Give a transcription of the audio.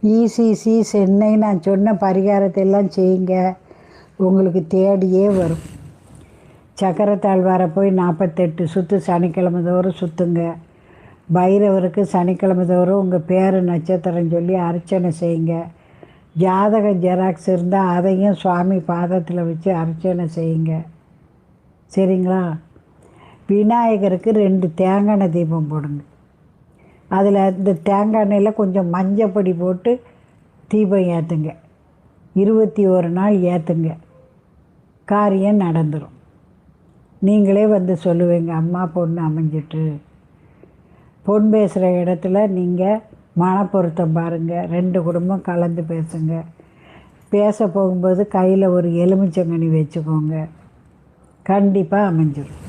ECC Chennai நான் சொன்ன பரிகாரத்தை எல்லாம் செய்யுங்க, உங்களுக்கு தேடியே வரும். சக்கரத்தாழ்வாரை போய் 48 சுற்று சனிக்கிழமை தோறும் சுற்றுங்க. பைரவருக்கு சனிக்கிழமை தோறும் உங்கள் பேர் நட்சத்திரம் சொல்லி அர்ச்சனை செய்யுங்க. ஜாதக ஜெராக்ஸ் இருந்தால் அதையும் சுவாமி பாதத்தில் வச்சு அர்ச்சனை செய்யுங்க. சரிங்களா? விநாயகருக்கு 2 தேங்காய் எண்ணெய் தீபம் போடுங்க. அதில் இந்த தேங்காய் எண்ணெயில் கொஞ்சம் மஞ்சப்பொடி போட்டு தீபம் ஏற்றுங்க. 21 நாள் ஏற்றுங்க. காரியம் நடந்துடும். நீங்களே வந்து சொல்லுவீங்க, அம்மா பொண்ணு அமைஞ்சிட்டு. பொன் பேசுகிற இடத்துல நீங்கள் மனப்பொருத்தம் பாருங்கள். 2 குடும்பம் கலந்து பேசுங்க. பேச போகும்போது கையில் ஒரு எலுமிச்சங்கனி வச்சுக்கோங்க. கண்டிப்பாக அமைஞ்சிடும்.